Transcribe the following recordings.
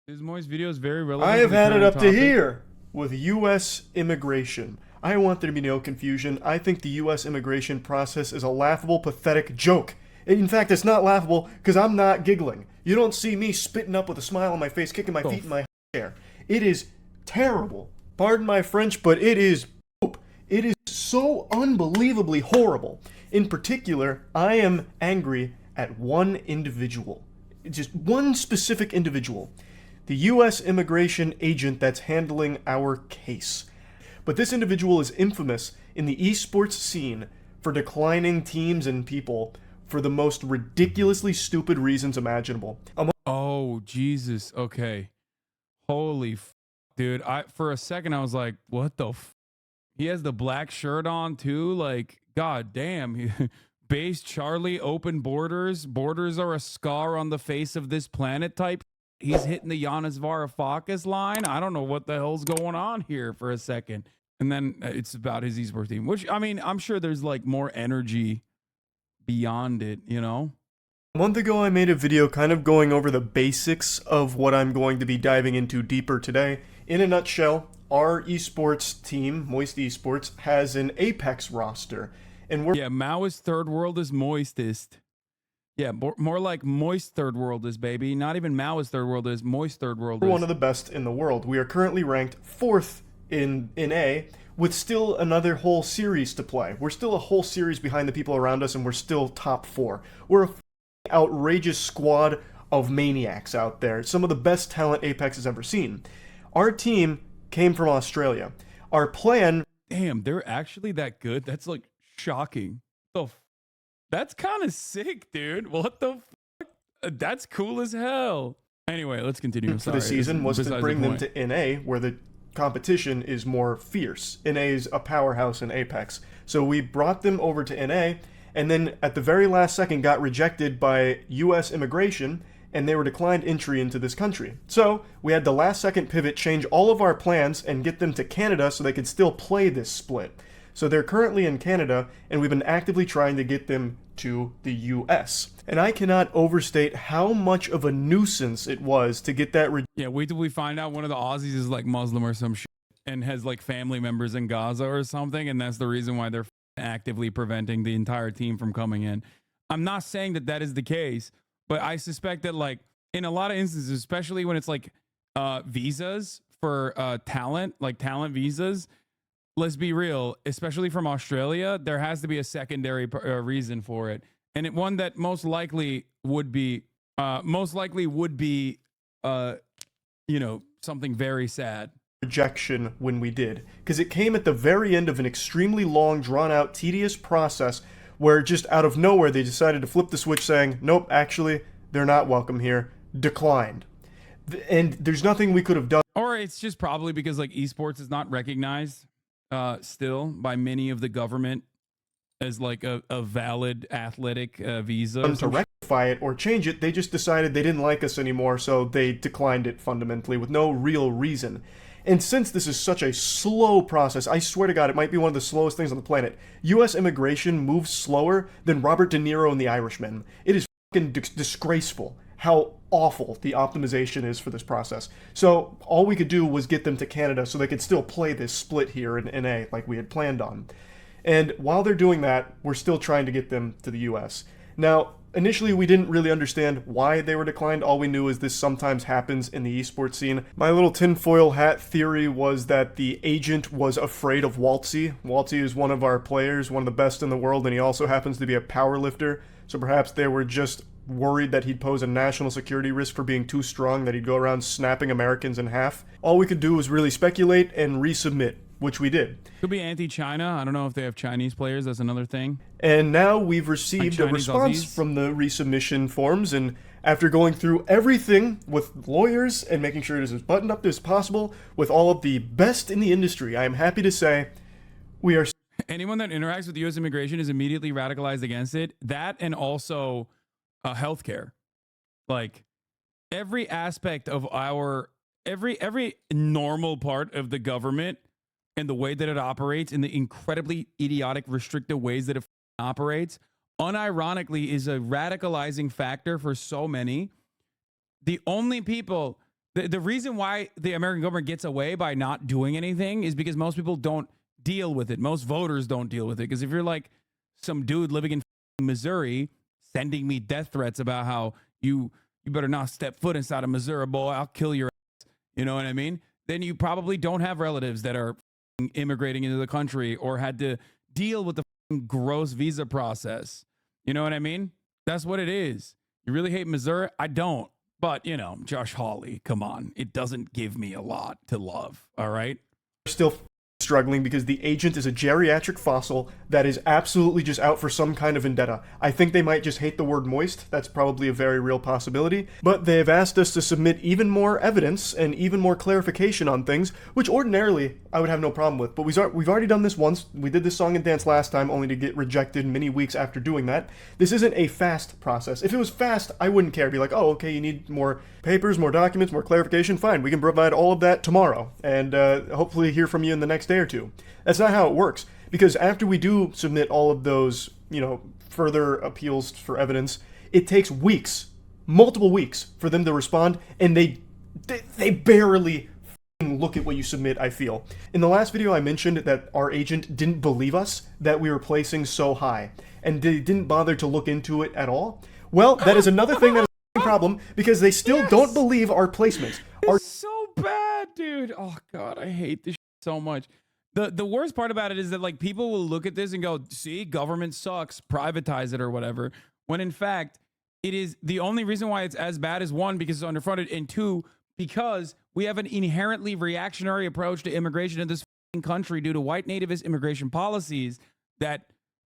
This Moist video is very I relevant to have the had it current up to topic. here with U.S. immigration. I want there to be no confusion. I think the U.S. immigration process is a laughable, pathetic joke. In fact, it's not laughable because I'm not giggling. You don't see me spitting up with a smile on my face, kicking my feet in my chair. It is terrible. Pardon my French, but it is poop. It is so unbelievably horrible. In particular, I am angry at one individual. Just one specific individual. The U.S. immigration agent that's handling our case. But this individual is infamous in the esports scene for declining teams and people for the most ridiculously stupid reasons imaginable. Oh, Jesus. Okay. Holy dude. For a second I was like, what the He has the black shirt on too. Like, god damn. Base Charlie, open borders. Borders are a scar on the face of this planet type. He's hitting the Giannis Varoufakis line. I don't know what the hell's going on here for a second. And then it's about his esports team, which, I mean, I'm sure there's like more energy beyond it, you know? A month ago, I made a video kind of going over the basics of what I'm going to be diving into deeper today. In a nutshell, our esports team, Moist Esports, has an Apex roster. And we're Maoist third world is moistest. Yeah, more like moist third world is, baby. Not even Maoist third world is, moist third world is. one of the best in the world. We are currently ranked 4th in A, with still another whole series to play. We're still a whole series behind the people around us, and we're still top 4. We're a outrageous squad of maniacs out there. Some of the best talent Apex has ever seen. Our team came from Australia. Our plan... Damn, they're actually that good? That's like shocking. That's kind of sick, dude. What the fuck? That's cool as hell. Anyway, let's continue. For the season was to bring them to NA, where the competition is more fierce. NA is a powerhouse in Apex. So we brought them over to NA, and then at the very last second got rejected by US immigration, and they were declined entry into this country. So we had the last second pivot, change all of our plans, and get them to Canada so they could still play this split. So they're currently in Canada, and we've been actively trying to get them to the US. And I cannot overstate how much of a nuisance it was to get that... Yeah, wait till we find out one of the Aussies is like Muslim or some shit and has like family members in Gaza or something, and that's the reason why they're actively preventing the entire team from coming in. I'm not saying that that is the case, but I suspect that like in a lot of instances, especially when it's like visas for talent, like talent visas, let's be real, especially from Australia, there has to be a secondary reason for it. And one that most likely would be, you know, something very sad. Rejection when we did, because it came at the very end of an extremely long, drawn-out, tedious process where just out of nowhere they decided to flip the switch saying, nope, actually, they're not welcome here, declined. And there's nothing we could have done. Or it's just probably because like esports is not recognized still by many of the government as like a valid athletic visa. To rectify it or change it, they just decided they didn't like us anymore, so they declined it fundamentally with no real reason. And since this is such a slow process, I swear to God, it might be one of the slowest things on the planet. U.S. immigration moves slower than Robert De Niro and The Irishman. It is fucking disgraceful how awful the optimization is for this process. So all we could do was get them to Canada so they could still play this split here in NA like we had planned on. And while they're doing that, we're still trying to get them to the US. Now, initially we didn't really understand why they were declined. All we knew is this sometimes happens in the esports scene. My little tinfoil hat theory was that the agent was afraid of Waltzy. Waltzy is one of our players, one of the best in the world, and he also happens to be a powerlifter. So perhaps they were just worried that he'd pose a national security risk for being too strong, that he'd go around snapping Americans in half. All we could do was really speculate and resubmit, which we did. Could be anti-China. I don't know if they have Chinese players. That's another thing. And now we've received a response from the resubmission forms, and after going through everything with lawyers and making sure it is as buttoned up as possible with all of the best in the industry, I am happy to say we are... Anyone that interacts with U.S. immigration is immediately radicalized against it. That and also healthcare. Like every aspect of our every normal part of the government and the way that it operates in the incredibly idiotic, restrictive ways that it operates, unironically, is a radicalizing factor for so many. The only people The reason why the American government gets away by not doing anything is because most people don't deal with it. Most voters don't deal with it. Because if you're like some dude living in Missouri sending me death threats about how you better not step foot inside of Missouri, boy, I'll kill your ass. You know what I mean? Then you probably don't have relatives that are immigrating into the country or had to deal with the gross visa process. You know what I mean? That's what it is. You really hate Missouri? I don't. But, you know, Josh Hawley, come on. It doesn't give me a lot to love. All right? Still struggling because the agent is a geriatric fossil that is absolutely just out for some kind of vendetta. I think they might just hate the word moist. That's probably a very real possibility. But they have asked us to submit even more evidence and even more clarification on things, which ordinarily I would have no problem with. But we've already done this once. We did this song and dance last time, only to get rejected many weeks after doing that. This isn't a fast process. If it was fast, I wouldn't care. Be like, oh, okay, you need more papers, more documents, more clarification. Fine, we can provide all of that tomorrow, and hopefully hear from you in the next day or two. That's not how it works, because after we do submit all of those, further appeals for evidence, it takes weeks, multiple weeks, for them to respond, and they barely look at what you submit, I feel. In the last video, I mentioned that our agent didn't believe us that we were placing so high, and they didn't bother to look into it at all. Well, that is another thing that is a problem, because they still don't believe our placements. It's so bad, dude. Oh, God, I hate this so much. The worst part about it is that, like, people will look at this and go, see, government sucks, privatize it or whatever, when in fact, it is the only reason why it's as bad is, one, because it's underfunded, and two, because we have an inherently reactionary approach to immigration in this country due to white nativist immigration policies that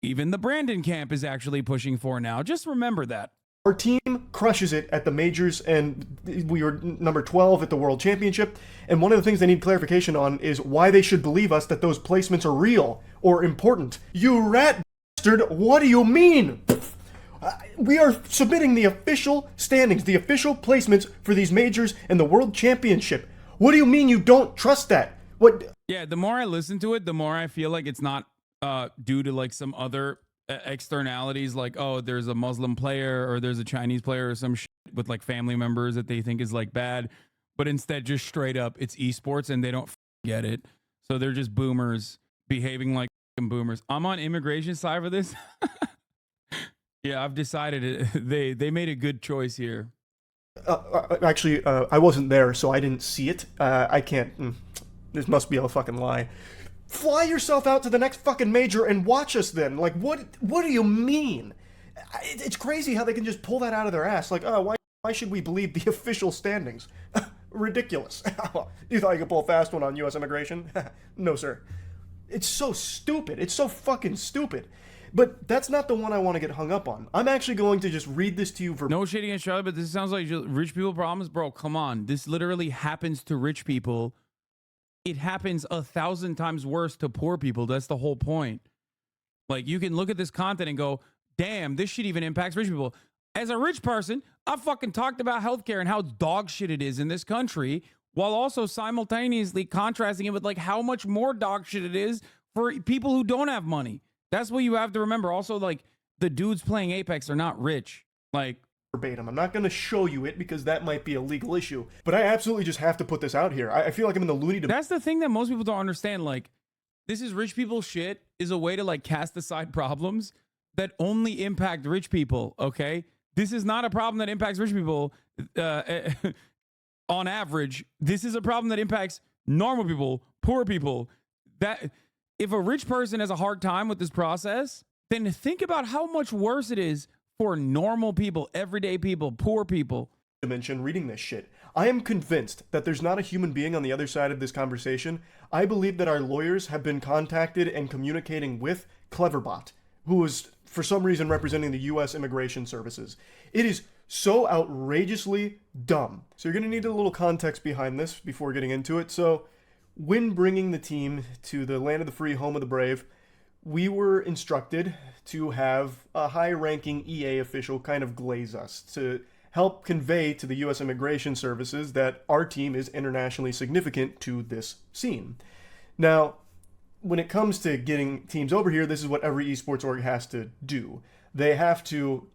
even the Brandon camp is actually pushing for now. Just remember that. Our team crushes it at the majors, and we were number 12 at the World Championship. And one of the things they need clarification on is why they should believe us that those placements are real or important. You rat bastard, what do you mean? We are submitting the official standings, the official placements for these majors and the World Championship. What do you mean you don't trust that? What? Yeah, the more I listen to it, the more I feel like it's not due to like some other externalities, like, oh, there's a Muslim player or there's a Chinese player or some shit with like family members that they think is like bad, but instead just straight up it's esports and they don't get it, so they're just boomers behaving like boomers. I'm on immigration side for this. Yeah, I've decided it. They made a good choice here. Actually, I wasn't there, so I didn't see it. I can't. This must be a fucking lie. Fly yourself out to the next fucking major and watch us then. Like, what do you mean? It's crazy how they can just pull that out of their ass. Like, oh, why should we believe the official standings? Ridiculous. You thought you could pull a fast one on U.S. immigration? No, sir. It's so stupid. It's so fucking stupid. But that's not the one I want to get hung up on. I'm actually going to just read this to you No shading against Charlie, but this sounds like rich people problems. Bro, come on. This literally happens to rich people. It happens 1,000 times worse to poor people. That's the whole point. Like, you can look at this content and go, damn, this shit even impacts rich people. As a rich person, I fucking talked about healthcare and how dog shit it is in this country, while also simultaneously contrasting it with like how much more dog shit it is for people who don't have money. That's what you have to remember. Also, like, the dudes playing Apex are not rich. Like, verbatim. I'm not going to show you it because that might be a legal issue, but I absolutely just have to put this out here. I feel like I'm in the loony. That's the thing that most people don't understand. Like, this is rich people shit is a way to like cast aside problems that only impact rich people. Okay, this is not a problem that impacts rich people. On average, this is a problem that impacts normal people, poor people. That if a rich person has a hard time with this process, then think about how much worse it is for normal people, everyday people, poor people. Dimension reading this shit. I am convinced that there's not a human being on the other side of this conversation. I believe that our lawyers have been contacted and communicating with Cleverbot, who is for some reason representing the U.S. Immigration Services. It is so outrageously dumb. So you're going to need a little context behind this before getting into it. So when bringing the team to the land of the free, home of the brave, we were instructed to have a high-ranking EA official kind of glaze us to help convey to the U.S. Immigration Services that our team is internationally significant to this scene. Now, when it comes to getting teams over here, this is what every esports org has to do. They have to...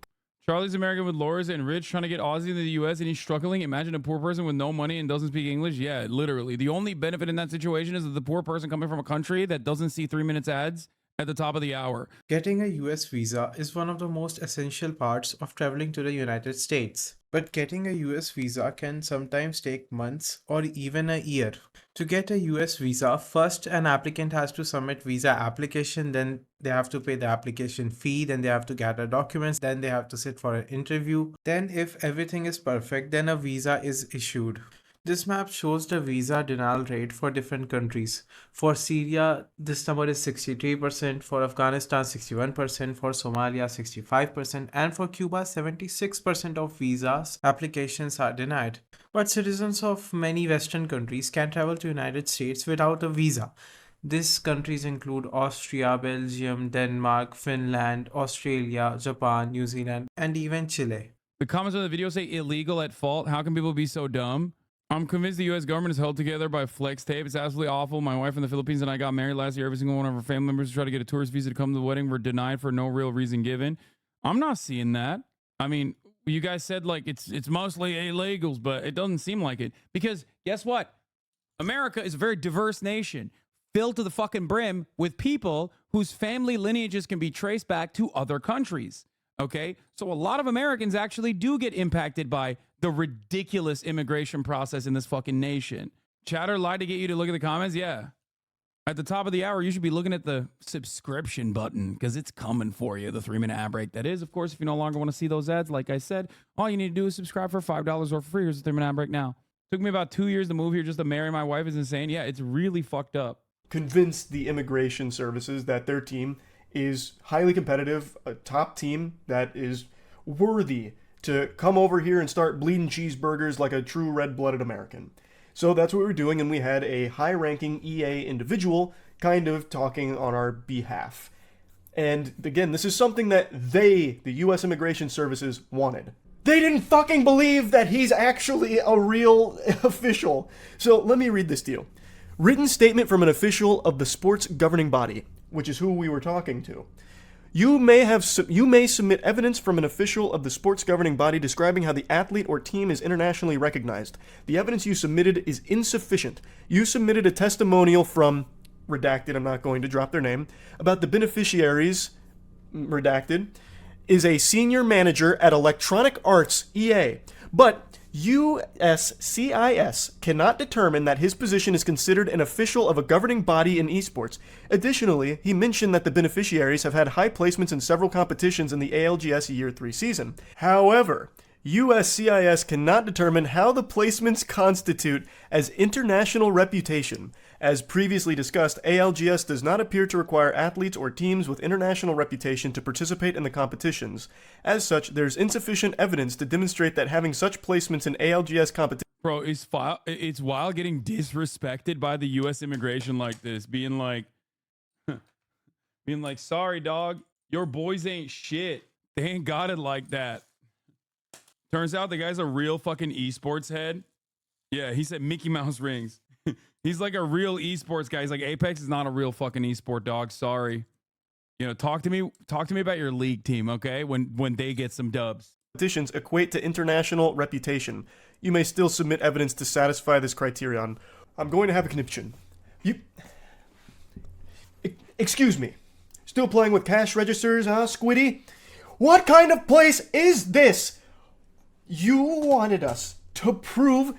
Charlie's American with Laura's and rich trying to get Aussie into the US and he's struggling. Imagine a poor person with no money and doesn't speak English. Yeah, literally. The only benefit in that situation is that the poor person coming from a country that doesn't see 3 minutes ads at the top of the hour. Getting a US visa is one of the most essential parts of traveling to the United States. But getting a US visa can sometimes take months or even a year. To get a US visa, first an applicant has to submit visa application, then they have to pay the application fee, then they have to gather documents, then they have to sit for an interview. Then if everything is perfect, then a visa is issued. This map shows the visa denial rate for different countries. For Syria, this number is 63%, for Afghanistan 61%, for Somalia 65%, and for Cuba 76% of visas applications are denied. But citizens of many Western countries can travel to United States without a visa. These countries include Austria, Belgium, Denmark, Finland, Australia, Japan, New Zealand, and even Chile. The comments on the video say illegal at fault. How can people be so dumb? I'm convinced the U.S. government is held together by flex tape. It's absolutely awful. My wife in the Philippines and I got married last year. Every single one of our family members who tried to get a tourist visa to come to the wedding were denied for no real reason given. I'm not seeing that. I mean, you guys said like it's mostly illegals, but it doesn't seem like it. Because guess what? America is a very diverse nation, filled to the fucking brim with people whose family lineages can be traced back to other countries. Okay? So a lot of Americans actually do get impacted by the ridiculous immigration process in this fucking nation. Chatter lied to get you to look at the comments? Yeah. At the top of the hour, you should be looking at the subscription button because it's coming for you, the 3-minute ad break. That is, of course, if you no longer want to see those ads, like I said, all you need to do is subscribe for $5 or for free. Here's the 3-minute ad break now. Took me about 2 years to move here just to marry my wife is insane. Yeah, it's really fucked up. Convince the immigration services that their team is highly competitive, a top team that is worthy to come over here and start bleeding cheeseburgers like a true red-blooded American. So that's what we're doing, and we had a high-ranking EA individual kind of talking on our behalf. And again, this is something that the U.S. Immigration Services, wanted. They didn't fucking believe that he's actually a real official. So let me read this to you. Written statement from an official of the sports governing body, which is who we were talking to. You may submit evidence from an official of the sports governing body describing how the athlete or team is internationally recognized. The evidence you submitted is insufficient. You submitted a testimonial from, redacted, I'm not going to drop their name, about the beneficiaries, redacted, is a senior manager at Electronic Arts, EA. But USCIS cannot determine that his position is considered an official of a governing body in esports. Additionally, he mentioned that the beneficiaries have had high placements in several competitions in the ALGS Year 3 season. However, USCIS cannot determine how the placements constitute as international reputation. As previously discussed, ALGS does not appear to require athletes or teams with international reputation to participate in the competitions. As such, there's insufficient evidence to demonstrate that having such placements in ALGS competitions... Bro, it's wild getting disrespected by the U.S. immigration like this, being like, sorry, dog, your boys ain't shit. They ain't got it like that. Turns out the guy's a real fucking esports head. Yeah, he said Mickey Mouse rings. He's like a real esports guy. He's like, Apex is not a real fucking esport, dog. Sorry. You know, talk to me about your league team, okay? When they get some dubs. Competitions equate to international reputation. You may still submit evidence to satisfy this criterion. I'm going to have a conniption. Excuse me. Still playing with cash registers, huh, Squiddy? What kind of place is this? You wanted us to prove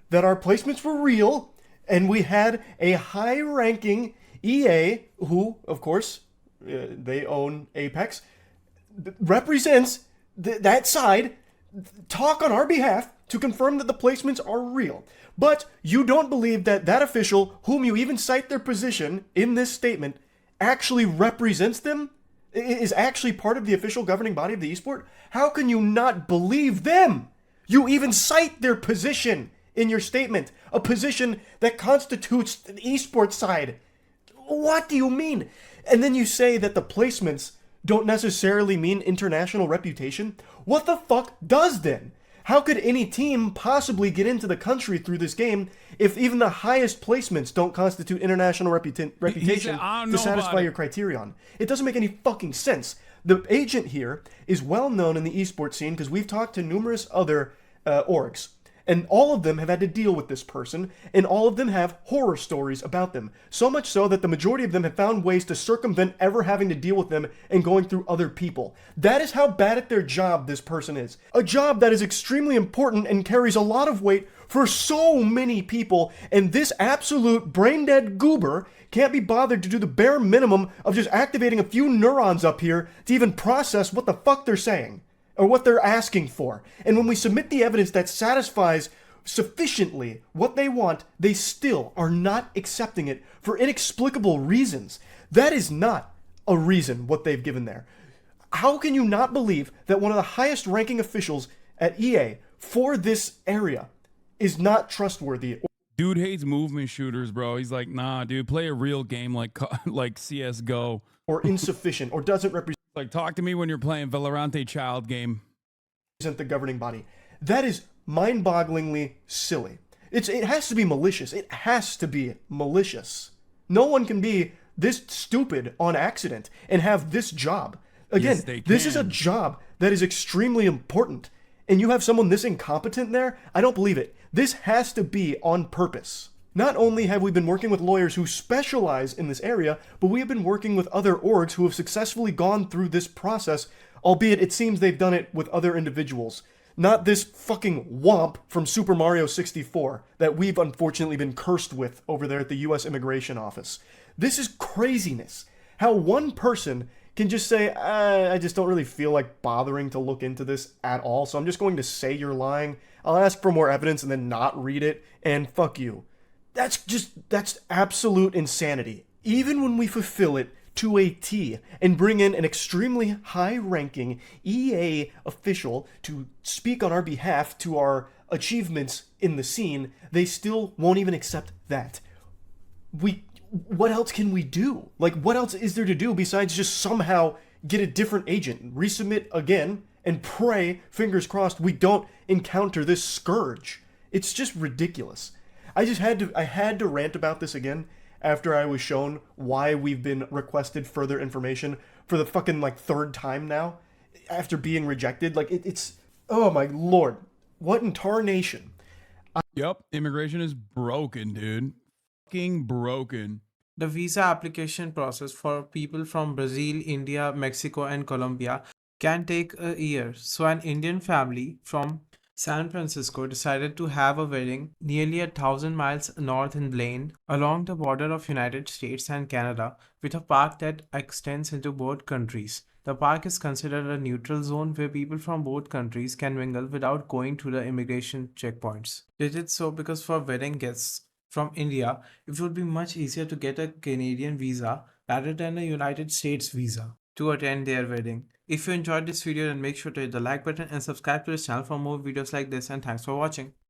that our placements were real, and we had a high-ranking EA, who, of course, they own Apex, represents that side, talk on our behalf to confirm that the placements are real. But you don't believe that that official, whom you even cite their position in this statement, actually represents them? Is actually part of the official governing body of the esport? How can you not believe them? You even cite their position in your statement, a position that constitutes the esports side. What do you mean? And then you say that the placements don't necessarily mean international reputation? What the fuck does then? How could any team possibly get into the country through this game if even the highest placements don't constitute international reputation to satisfy your criterion? It doesn't make any fucking sense. The agent here is well known in the esports scene because we've talked to numerous other orgs. And all of them have had to deal with this person, and all of them have horror stories about them. So much so that the majority of them have found ways to circumvent ever having to deal with them and going through other people. That is how bad at their job this person is. A job that is extremely important and carries a lot of weight for so many people, and this absolute brain-dead goober can't be bothered to do the bare minimum of just activating a few neurons up here to even process what the fuck they're saying. Or what they're asking for. And when we submit the evidence that satisfies sufficiently what they want, they still are not accepting it for inexplicable reasons. That is not a reason what they've given there. How can you not believe that one of the highest ranking officials at EA for this area is not trustworthy? Dude hates movement shooters, bro. He's like, nah, dude, play a real game like CSGO. Or insufficient, or doesn't represent Like, talk to me when you're playing Valorante child game. the governing body. That is mind-bogglingly silly. It has to be malicious. It has to be malicious. No one can be this stupid on accident and have this job. Again, Yes, this is a job that is extremely important. And you have someone this incompetent there? I don't believe it. This has to be on purpose. Not only have we been working with lawyers who specialize in this area, but we have been working with other orgs who have successfully gone through this process, albeit it seems they've done it with other individuals. Not this fucking womp from Super Mario 64 that we've unfortunately been cursed with over there at the US Immigration Office. This is craziness. How one person can just say, I just don't really feel like bothering to look into this at all, so I'm just going to say you're lying. I'll ask for more evidence and then not read it, and fuck you. That's absolute insanity. Even when we fulfill it to a T and bring in an extremely high-ranking EA official to speak on our behalf to our achievements in the scene, they still won't even accept that. What else can we do? Like, what else is there to do besides just somehow get a different agent, resubmit again, and pray, fingers crossed, we don't encounter this scourge? It's just ridiculous. I had to rant about this again after I was shown why we've been requested further information for the fucking like third time now after being rejected. Like it's oh my lord, what in tarnation? Yep, immigration is broken, dude. Fucking broken. The visa application process for people from Brazil, India, Mexico, and Colombia can take a year. So, an Indian family from San Francisco decided to have a wedding nearly 1,000 miles north in Blaine, along the border of United States and Canada, with a park that extends into both countries. The park is considered a neutral zone where people from both countries can mingle without going through the immigration checkpoints. They did so because for wedding guests from India, it would be much easier to get a Canadian visa rather than a United States visa to attend their wedding. If you enjoyed this video, then make sure to hit the like button and subscribe to this channel for more videos like this, and thanks for watching.